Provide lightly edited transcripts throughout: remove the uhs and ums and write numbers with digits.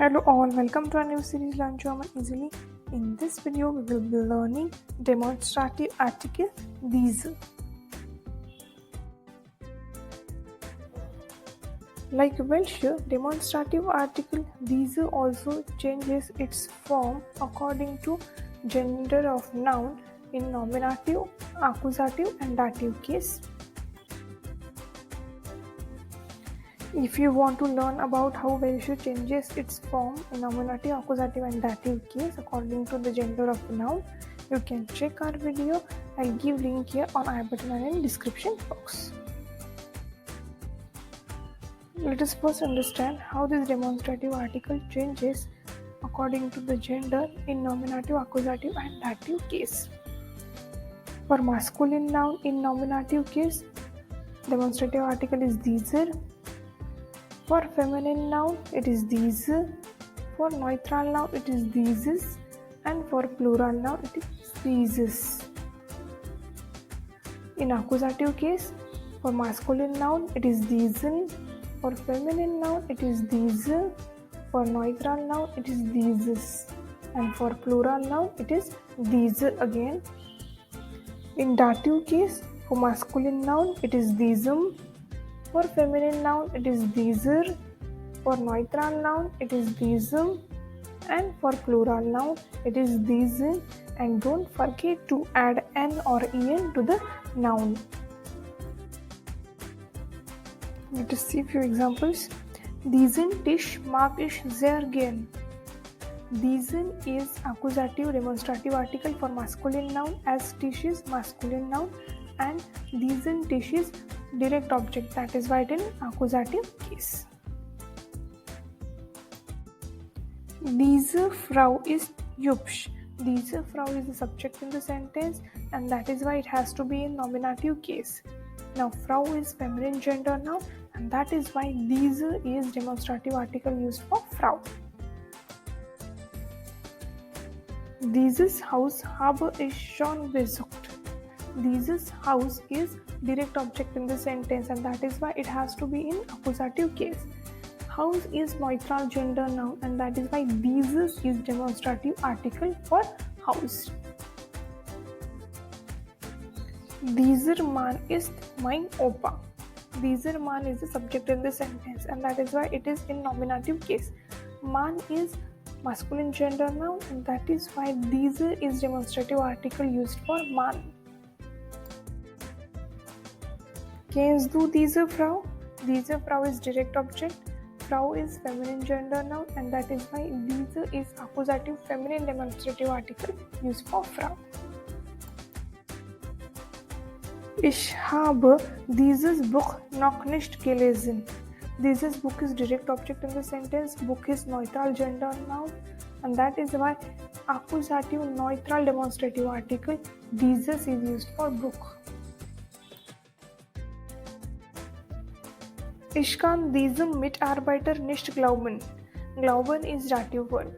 Hello all, welcome to our new series Learn German Easily. In this video, we will be learning demonstrative article diese. Like welche, demonstrative article diese also changes its form according to gender of noun in nominative, accusative and dative case. If you want to learn about how welche changes its form in nominative, accusative and dative case according to the gender of the noun, you can check our video. I'll give link here on I button and in description box. Let us first understand how this demonstrative article changes according to the gender in nominative, accusative and dative case. For masculine noun in nominative case, demonstrative article is dieser. For feminine noun, it is diese. For neutral noun, it is dieses. And for plural noun, it is dieses. In accusative case, for masculine noun, it is diesen. For feminine noun, it is diese. For neutral noun, it is dieses. And for plural noun, it is diese again. In dative case, for masculine noun, it is diesem. For feminine noun, it is dieser. For neutral noun, it is diesem. And for plural noun, it is diesen. And don't forget to add n or en to the noun. Let us see a few examples. Diesen Tisch mag ich sehr gern. Diesen is accusative demonstrative article for masculine noun as Tisch is masculine noun and diesen Tisch is direct object, that is why it in accusative case. Diese Frau ist hübsch. Diese Frau is the subject in the sentence and that is why it has to be in nominative case. Now Frau is feminine gender noun and that is why diese is demonstrative article used for Frau. Dieses Haus habe ich schon besucht. Dieses Haus is direct object in the sentence and that is why it has to be in accusative case. House is neutral gender noun and that is why dieses is demonstrative article for house. Dieser Mann ist mein Opa. Dieser Mann is the subject in the sentence and that is why it is in nominative case. Mann is masculine gender noun and that is why dieser is demonstrative article used for Mann. Kennst du diese Frau? Diese Frau is direct object. Frau is feminine gender noun and that is why diese is accusative feminine demonstrative article used for Frau. Ich habe dieses Buch noch nicht gelesen. Dieses Book is direct object in the sentence. Book is neutral gender noun and that is why accusative neutral demonstrative article dieses is used for book. Ich kann diesem Mitarbeiter nicht glauben. Glauben is dative verb.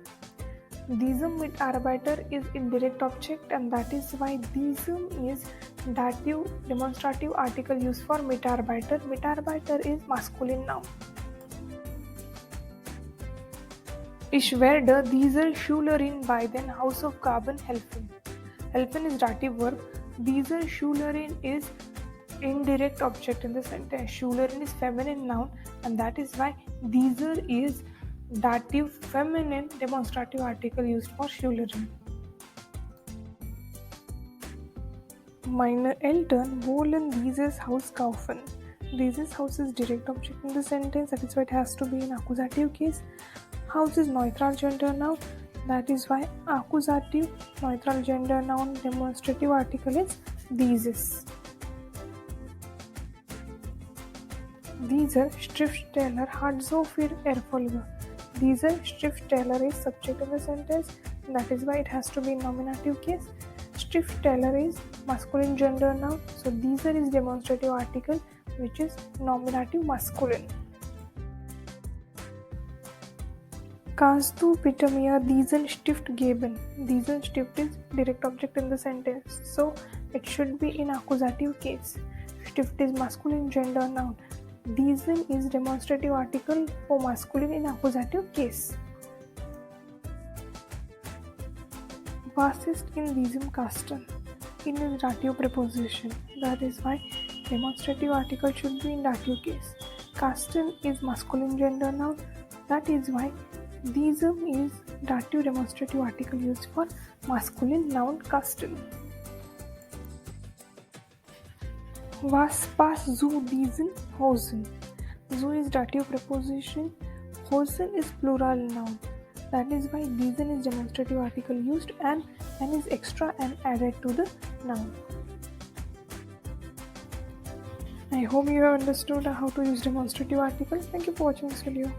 Diesem Mitarbeiter is in direct object and that is why diesem is dative demonstrative article used for Mitarbeiter. Mitarbeiter is masculine noun. Ich werde dieser Schülerin bei den Hausaufgaben helfen. Helfen is dative verb. Dieser Schülerin is indirect object in the sentence. Schülerin is feminine noun and that is why dieser is dative feminine demonstrative article used for Schülerin. Meine Eltern wollen dieses Haus kaufen. Dieses Haus is direct object in the sentence, that is why it has to be in accusative case. House is neutral gender noun, that is why accusative neutral gender noun demonstrative article is dieses. Dieser Schriftsteller hat so viel Erfolge. Dieser Schriftsteller is subject in the sentence, and that is why it has to be in nominative case. Schriftsteller is masculine gender noun, so dieser is demonstrative article which is nominative masculine. Kannst du bitte mir diesen Stift geben? Diesen Stift is direct object in the sentence, so it should be in accusative case. Stift is masculine gender noun. Diesen is demonstrative article for masculine in accusative case. Was ist in diesem Kasten? In is dative preposition. That is why demonstrative article should be in dative case. Kasten is masculine gender noun. That is why diesem is dative demonstrative article used for masculine noun Kasten. Was passt zu diesen Hosen? Zu is dative preposition. Hosen is plural noun. That is why diesen is demonstrative article used and n is extra and added to the noun. I hope you have understood how to use demonstrative article. Thank you for watching this video.